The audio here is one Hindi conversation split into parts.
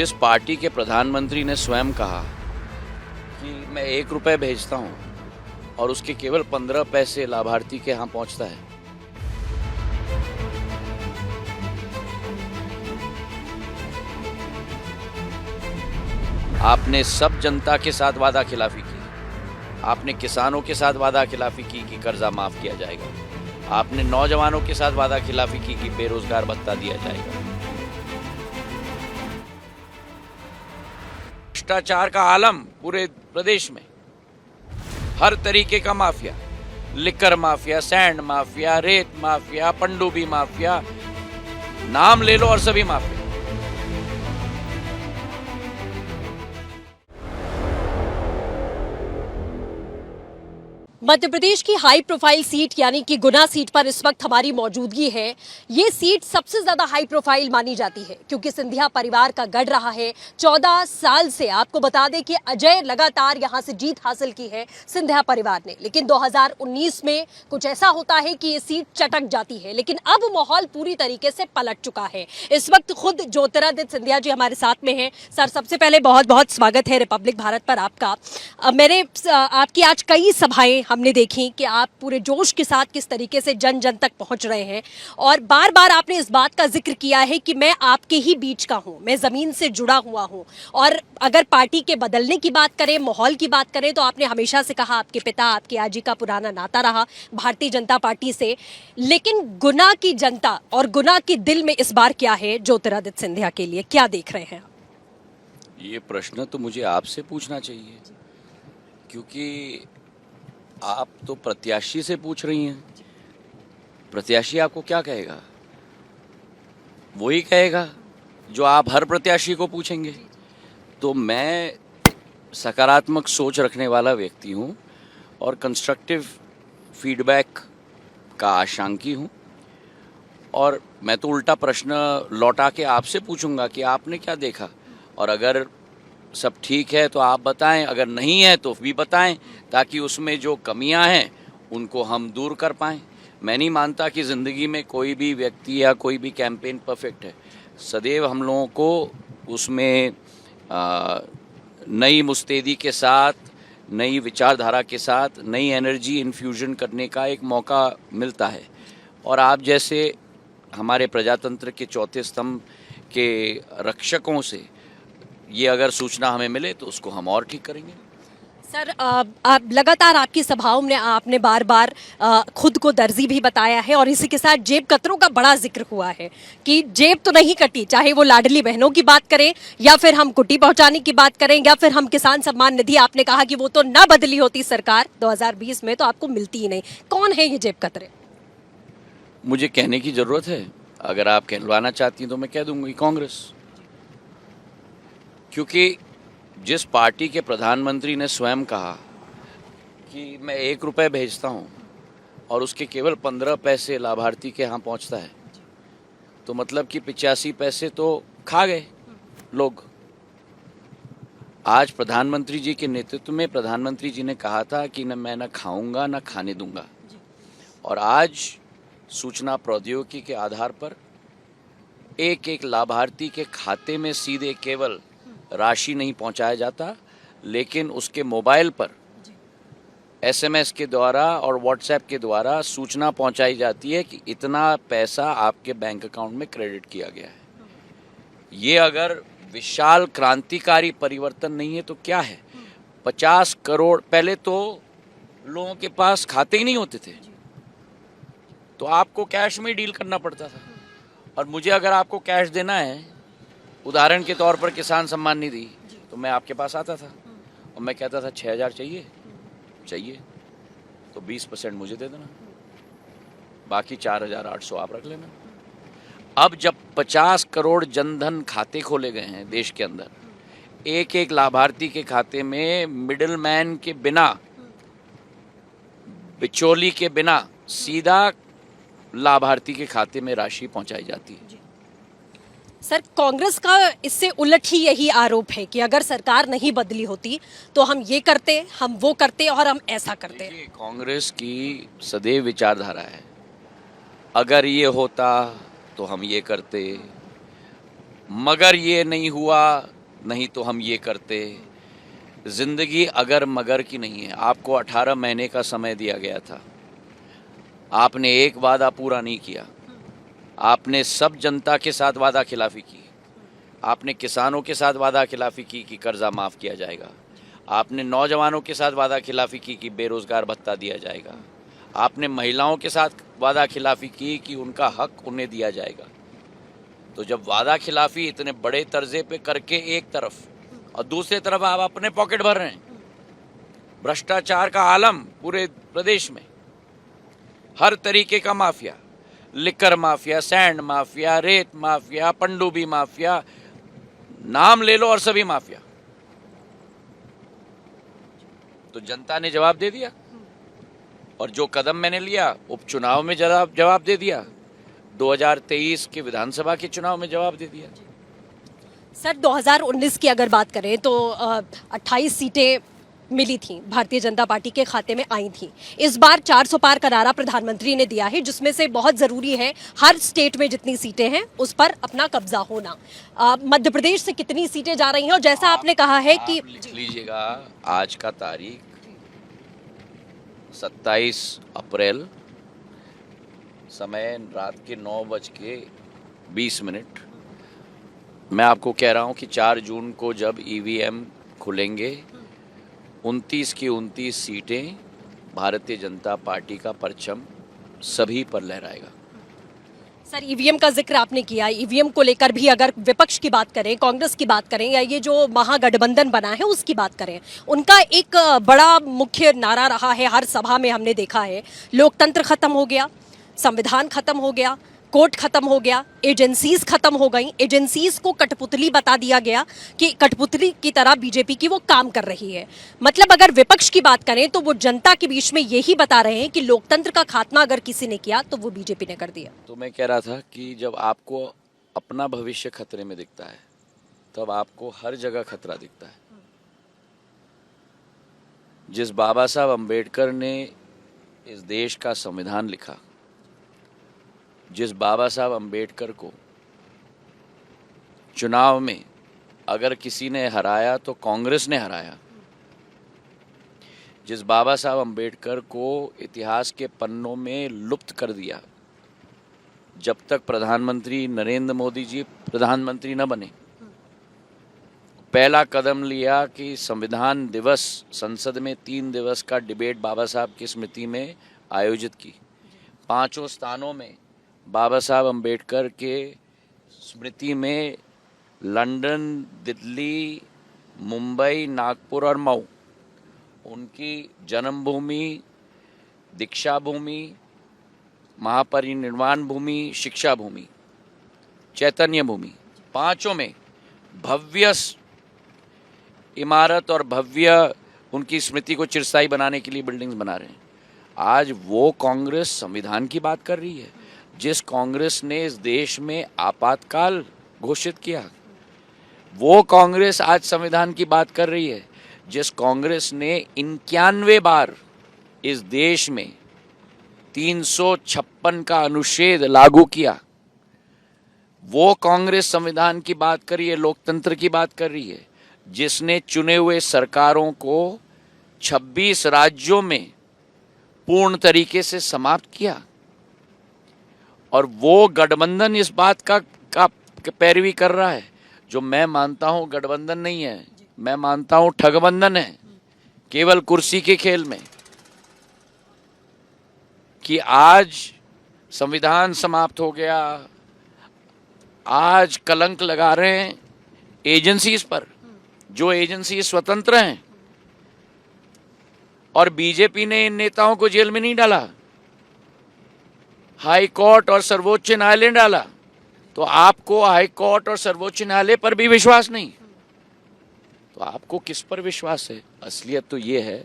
जिस पार्टी के प्रधानमंत्री ने स्वयं कहा कि मैं 1 रुपए भेजता हूं और उसके केवल 15 पैसे लाभार्थी के यहाँ पहुंचता है, आपने सब जनता के साथ वादा खिलाफी की। आपने किसानों के साथ वादा खिलाफी की कि कर्जा माफ किया जाएगा। आपने नौजवानों के साथ वादा खिलाफी की कि बेरोजगार भत्ता दिया जाएगा। भ्रष्टाचार का आलम पूरे प्रदेश में, हर तरीके का mafia, liquor mafia, sand mafia, रेत माफिया, पनडुब्बी माफिया, नाम ले लो और सभी माफिया। मध्य प्रदेश की हाई प्रोफाइल सीट यानी कि गुना सीट पर इस वक्त हमारी मौजूदगी है। ये सीट सबसे ज्यादा हाई प्रोफाइल मानी जाती है क्योंकि सिंधिया परिवार का गढ़ रहा है 14 साल से। आपको बता दें कि अजय लगातार यहां से जीत हासिल की है सिंधिया परिवार ने, लेकिन 2019 में कुछ ऐसा होता है कि ये सीट चटक जाती है। लेकिन अब माहौल पूरी तरीके से पलट चुका है। इस वक्त खुद ज्योतिरादित्य सिंधिया जी हमारे साथ में हैं। सर, सबसे पहले बहुत बहुत स्वागत है रिपब्लिक भारत पर आपका। आपकी आज कई सभाएं हमने देखी कि आप पूरे जोश के साथ किस तरीके से जन जन तक पहुंच रहे हैं और बार बार आपने इस बात का जिक्र किया है कि मैं आपके ही बीच का हूं, मैं जमीन से जुड़ा हुआ हूं। और अगर पार्टी के बदलने की बात करें, माहौल की बात करें, तो आपने हमेशा से कहा आपके पिता, आपकी आजी का पुराना नाता रहा भारतीय जनता पार्टी से। लेकिन गुना की जनता और गुना के दिल में इस बार क्या है ज्योतिरादित्य सिंधिया के लिए, क्या देख रहे हैं? ये प्रश्न तो मुझे आपसे पूछना चाहिए क्योंकि आप तो प्रत्याशी से पूछ रही हैं। प्रत्याशी आपको क्या कहेगा? वही कहेगा जो आप हर प्रत्याशी को पूछेंगे। तो मैं सकारात्मक सोच रखने वाला व्यक्ति हूं और कंस्ट्रक्टिव फीडबैक का आशांकी हूं। और मैं तो उल्टा प्रश्न लौटा के आपसे पूछूंगा कि आपने क्या देखा, और अगर सब ठीक है तो आप बताएं, अगर नहीं है तो भी बताएं, ताकि उसमें जो कमियां हैं उनको हम दूर कर पाएं। मैं नहीं मानता कि ज़िंदगी में कोई भी व्यक्ति या कोई भी कैंपेन परफेक्ट है। सदैव हम लोगों को उसमें नई मुस्तैदी के साथ, नई विचारधारा के साथ, नई एनर्जी इन्फ्यूजन करने का एक मौका मिलता है। और आप जैसे हमारे प्रजातंत्र के चौथे स्तंभ के रक्षकों से ये अगर सूचना हमें मिले तो उसको हम और ठीक करेंगे। सर, आप लगातार आपकी सभाओं में आपने बार बार खुद को दर्जी भी बताया है और इसी के साथ जेब कतरों का बड़ा जिक्र हुआ है कि जेब तो नहीं कटी, चाहे वो लाडली बहनों की बात करें या फिर हम कुटी पहुंचाने की बात करें या फिर हम किसान सम्मान निधि। आपने कहा कि वो तो ना बदली होती सरकार 2020 में तो आपको मिलती ही नहीं। कौन है ये जेब कतरे? मुझे कहने की जरूरत है? अगर आप कहलवाना चाहती हैं तो मैं कह दूंगी कांग्रेस। क्योंकि जिस पार्टी के प्रधानमंत्री ने स्वयं कहा कि मैं 1 रुपए भेजता हूं और उसके केवल 15 पैसे लाभार्थी के यहाँ पहुंचता है, तो मतलब कि 85 पैसे तो खा गए लोग। आज प्रधानमंत्री जी के नेतृत्व में प्रधानमंत्री जी ने कहा था कि मैं न खाऊंगा न खाने दूंगा, और आज सूचना प्रौद्योगिकी के आधार पर एक एक लाभार्थी के खाते में सीधे केवल राशि नहीं पहुंचाया जाता, लेकिन उसके मोबाइल पर SMS के द्वारा और WhatsApp के द्वारा सूचना पहुंचाई जाती है कि इतना पैसा आपके बैंक अकाउंट में क्रेडिट किया गया है। ये अगर विशाल क्रांतिकारी परिवर्तन नहीं है तो क्या है? 50 करोड़, पहले तो लोगों के पास खाते ही नहीं होते थे, तो आपको कैश में डील करना पड़ता था। और मुझे अगर आपको कैश देना है, उदाहरण के तौर पर किसान सम्मान निधि, तो मैं आपके पास आता था और मैं कहता था 6,000 चाहिए तो 20% मुझे दे देना, बाकी 4,800 आप रख लेना। अब जब 50 करोड़ जनधन खाते खोले गए हैं देश के अंदर, एक एक लाभार्थी के खाते में मिडिल मैन के बिना, बिचौली के बिना सीधा लाभार्थी के खाते में राशि पहुंचाई जाती है। सर, कांग्रेस का इससे उलट ही यही आरोप है कि अगर सरकार नहीं बदली होती तो हम ये करते, हम वो करते और हम ऐसा करते। कांग्रेस की सदैव विचारधारा है, अगर ये होता तो हम ये करते, मगर ये नहीं हुआ, नहीं तो हम ये करते। जिंदगी अगर मगर की नहीं है। आपको 18 महीने का समय दिया गया था, आपने एक वादा पूरा नहीं किया। आपने सब जनता के साथ वादा खिलाफी की। आपने किसानों के साथ वादा खिलाफी की कि कर्जा माफ़ किया जाएगा। आपने नौजवानों के साथ वादा खिलाफी की कि बेरोजगार भत्ता दिया जाएगा। आपने महिलाओं के साथ वादा खिलाफी की कि उनका हक उन्हें दिया जाएगा। तो जब वादा खिलाफी इतने बड़े तर्जे पे करके एक तरफ और दूसरी तरफ आप अपने पॉकेट भर रहे हैं, भ्रष्टाचार का आलम पूरे प्रदेश में, हर तरीके का mafia, liquor mafia, sand mafia, रेत माफिया, पनडुब्बी माफिया, नाम ले लो और सभी माफिया। तो जनता ने जवाब दे दिया और जो कदम मैंने लिया उपचुनाव में जवाब दे दिया, 2023 के विधानसभा के चुनाव में जवाब दे दिया। सर 2019 की अगर बात करें तो 28 सीटें मिली थी, भारतीय जनता पार्टी के खाते में आई थी। इस बार 400 पार का नारा प्रधानमंत्री ने दिया है, जिसमें से बहुत जरूरी है हर स्टेट में जितनी सीटें हैं उस पर अपना कब्जा होना। मध्य प्रदेश से कितनी सीटें जा रही हैं, और जैसा आपने कहा है कि लिख लीजिएगा, आज का तारीख 27 अप्रैल, समय रात के 9:20। मैं आपको कह रहा हूं कि 4 जून को जब ईवीएम खुलेंगे, 29 की 29 सीटें भारतीय जनता पार्टी का परचम सभी पर लहराएगा। सर ईवीएम का जिक्र आपने किया, ईवीएम को लेकर भी अगर विपक्ष की बात करें, कांग्रेस की बात करें, या ये जो महागठबंधन बना है उसकी बात करें, उनका एक बड़ा मुख्य नारा रहा है, हर सभा में हमने देखा है, लोकतंत्र खत्म हो गया, संविधान खत्म हो गया, कोर्ट खत्म हो गया, एजेंसीज खत्म हो गई। एजेंसीज को कठपुतली बता दिया गया कि कठपुतली की तरह बीजेपी की वो काम कर रही है। मतलब अगर विपक्ष की बात करें तो वो जनता के बीच में यही बता रहे हैं कि लोकतंत्र का खात्मा अगर किसी ने किया तो वो बीजेपी ने कर दिया। तो मैं कह रहा था कि जब आपको अपना भविष्य खतरे में दिखता है तब आपको हर जगह खतरा दिखता है। जिस बाबा साहब अंबेडकर ने इस देश का संविधान लिखा, जिस बाबा साहब अंबेडकर को चुनाव में अगर किसी ने हराया तो कांग्रेस ने हराया, जिस बाबा साहब अंबेडकर को इतिहास के पन्नों में लुप्त कर दिया, जब तक प्रधानमंत्री नरेंद्र मोदी जी प्रधानमंत्री न बने, पहला कदम लिया कि संविधान दिवस, संसद में 3 दिवस का डिबेट बाबा साहब की स्मृति में आयोजित की। 5 स्थानों में बाबा साहब अंबेडकर के स्मृति में लंदन, दिल्ली, मुंबई, नागपुर और मऊ, उनकी जन्मभूमि, दीक्षा भूमि, महापरिनिर्वाण भूमि, शिक्षा भूमि, चैतन्य भूमि, 5 में भव्य इमारत और भव्य उनकी स्मृति को चिरस्थायी बनाने के लिए बिल्डिंग्स बना रहे हैं। आज वो कांग्रेस संविधान की बात कर रही है, जिस कांग्रेस ने इस देश में आपातकाल घोषित किया। वो कांग्रेस आज संविधान की बात कर रही है, जिस कांग्रेस ने 91 बार इस देश में 356 का अनुच्छेद लागू किया। वो कांग्रेस संविधान की बात कर रही है, लोकतंत्र की बात कर रही है, जिसने चुने हुए सरकारों को 26 राज्यों में पूर्ण तरीके से समाप्त किया। और वो गठबंधन इस बात का पैरवी कर रहा है, जो मैं मानता हूं गठबंधन नहीं है, मैं मानता हूं ठगबंधन है, केवल कुर्सी के खेल में, कि आज संविधान समाप्त हो गया, आज कलंक लगा रहे हैं एजेंसीज पर, जो एजेंसी स्वतंत्र हैं। और बीजेपी ने इन नेताओं को जेल में नहीं डाला, हाई कोर्ट और सर्वोच्च न्यायालय डाला। तो आपको हाई कोर्ट और सर्वोच्च न्यायालय पर भी विश्वास नहीं, तो आपको किस पर विश्वास है? असलियत तो ये है,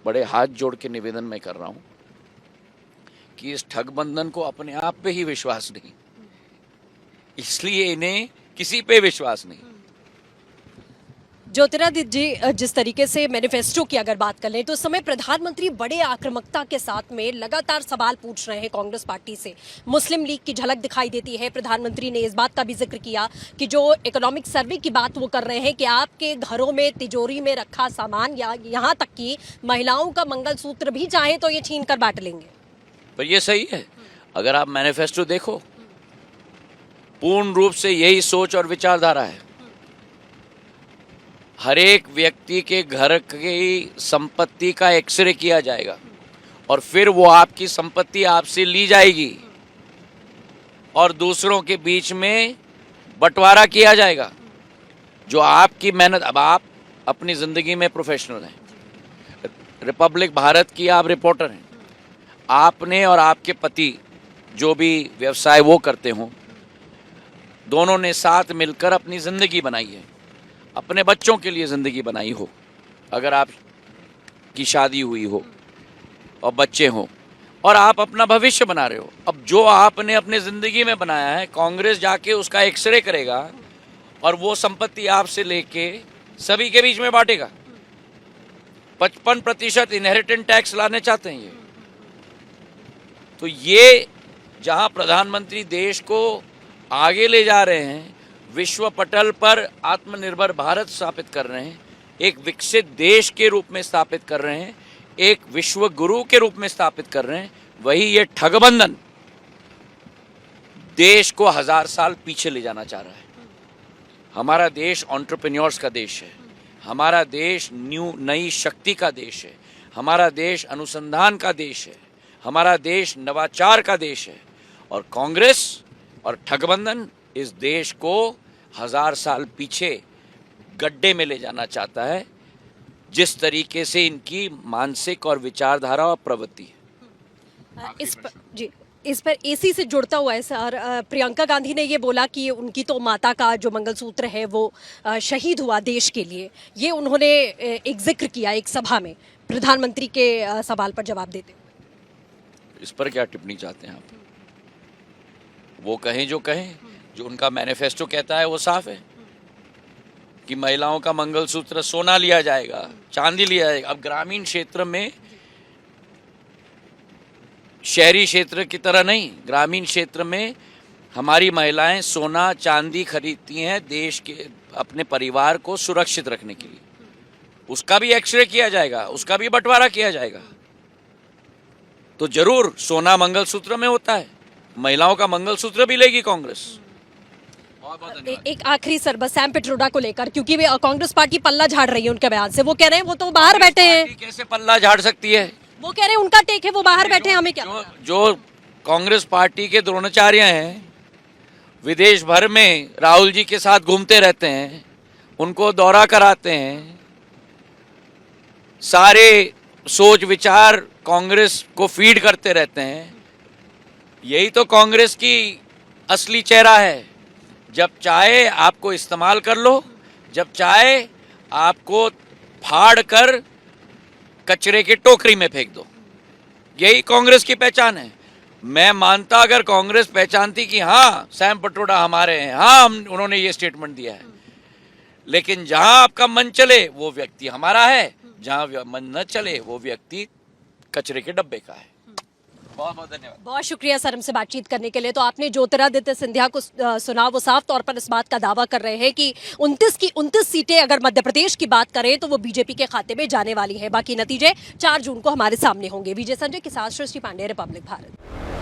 बड़े हाथ जोड़ के निवेदन मैं कर रहा हूं कि इस ठगबंधन को अपने आप पे ही विश्वास नहीं, इसलिए इन्हें किसी पे विश्वास नहीं। ज्योतिरादित्य जी, जिस तरीके से मैनिफेस्टो की अगर बात कर लें तो इस समय प्रधानमंत्री बड़े आक्रामकता के साथ में लगातार सवाल पूछ रहे हैं कांग्रेस पार्टी से। मुस्लिम लीग की झलक दिखाई देती है। प्रधानमंत्री ने इस बात का भी जिक्र किया कि जो इकोनॉमिक सर्वे की बात वो कर रहे हैं कि आपके घरों में तिजोरी में रखा सामान या यहाँ तक कि महिलाओं का मंगलसूत्र भी चाहे तो ये छीन कर बांट लेंगे। पर ये सही है। अगर आप मैनिफेस्टो देखो, पूर्ण रूप से यही सोच और विचारधारा है। हर एक व्यक्ति के घर की संपत्ति का एक्सरे किया जाएगा और फिर वो आपकी संपत्ति आपसे ली जाएगी और दूसरों के बीच में बंटवारा किया जाएगा। जो आपकी मेहनत, अब आप अपनी जिंदगी में प्रोफेशनल हैं, रिपब्लिक भारत की आप रिपोर्टर हैं, आपने और आपके पति जो भी व्यवसाय वो करते हों, दोनों ने साथ मिलकर अपनी ज़िंदगी बनाई है, अपने बच्चों के लिए ज़िंदगी बनाई हो, अगर आप की शादी हुई हो और बच्चे हों और आप अपना भविष्य बना रहे हो। अब जो आपने अपने ज़िंदगी में बनाया है, कांग्रेस जाके उसका एक्सरे करेगा और वो संपत्ति आपसे लेके सभी के बीच में बांटेगा। 55% इनहेरिटेंस टैक्स लाने चाहते हैं ये। तो ये जहां प्रधानमंत्री देश को आगे ले जा रहे हैं, विश्व पटल पर आत्मनिर्भर भारत स्थापित कर रहे हैं, एक विकसित देश के रूप में स्थापित कर रहे हैं, एक विश्व गुरु के रूप में स्थापित कर रहे हैं, वही ये ठगबंधन देश को 1000 साल पीछे ले जाना चाह रहा है। हमारा देश एंटरप्रेन्योर्स का देश है, हमारा देश नई शक्ति का देश है, हमारा देश अनुसंधान का देश है, हमारा देश नवाचार का देश है। और कांग्रेस और ठगबंधन इस देश को 1000 साल पीछे गड्ढे में ले जाना चाहता है, जिस तरीके से इनकी मानसिक और विचारधारा और प्रवृत्ति है। इस पर एसी से जुड़ता हुआ है सर, प्रियंका गांधी ने ये बोला कि उनकी तो माता का जो मंगलसूत्र है वो शहीद हुआ देश के लिए। ये उन्होंने एक जिक्र किया एक सभा में प्रधानमंत्री के सवाल पर जवाब देते हुए। इस पर क्या टिप्पणी चाहते हैं आप? वो कहें जो कहें, जो उनका मैनिफेस्टो कहता है वो साफ है कि महिलाओं का मंगलसूत्र सोना लिया जाएगा, चांदी लिया जाएगा। अब ग्रामीण क्षेत्र में, शहरी क्षेत्र की तरह नहीं, ग्रामीण क्षेत्र में हमारी महिलाएं सोना चांदी खरीदती हैं देश के अपने परिवार को सुरक्षित रखने के लिए। उसका भी एक्सरे किया जाएगा, उसका भी बंटवारा किया जाएगा। तो जरूर सोना मंगलसूत्र में होता है, महिलाओं का मंगलसूत्र भी लेगी कांग्रेस। एक आखिरी सर बस सैम पिट्रोडा को लेकर, क्योंकि वे कांग्रेस पार्टी पल्ला झाड़ रही है उनके बयान से। वो कह रहे हैं वो तो बाहर बैठे हैं। कैसे पल्ला झाड़ सकती है? वो कह रहे हैं उनका टेक है, वो बाहर बैठे हैं, हमें क्या? जो कांग्रेस पार्टी के द्रोणाचार्य हैं, विदेश भर में राहुल जी के साथ घूमते रहते हैं, उनको दौरा कराते हैं, सारे सोच विचार कांग्रेस को फीड करते रहते हैं। यही तो कांग्रेस की असली चेहरा है। जब चाहे आपको इस्तेमाल कर लो, जब चाहे आपको फाड़ कर कचरे के टोकरी में फेंक दो। यही कांग्रेस की पहचान है। मैं मानता अगर कांग्रेस पहचानती कि हाँ सैम पिट्रोडा हमारे हैं, हाँ उन्होंने ये स्टेटमेंट दिया है, लेकिन जहां आपका मन चले वो व्यक्ति हमारा है, जहां मन न चले वो व्यक्ति कचरे के डब्बे का है। बहुत बहुत धन्यवाद। बहुत शुक्रिया सर हमसे बातचीत करने के लिए। तो आपने ज्योतिरादित्य सिंधिया को सुना, वो साफ तौर पर इस बात का दावा कर रहे हैं कि 29 सीटें अगर मध्य प्रदेश की बात करें तो वो बीजेपी के खाते में जाने वाली है। बाकी नतीजे 4 जून को हमारे सामने होंगे। विजय संजय के साथ सृष्टि पांडे, रिपब्लिक भारत।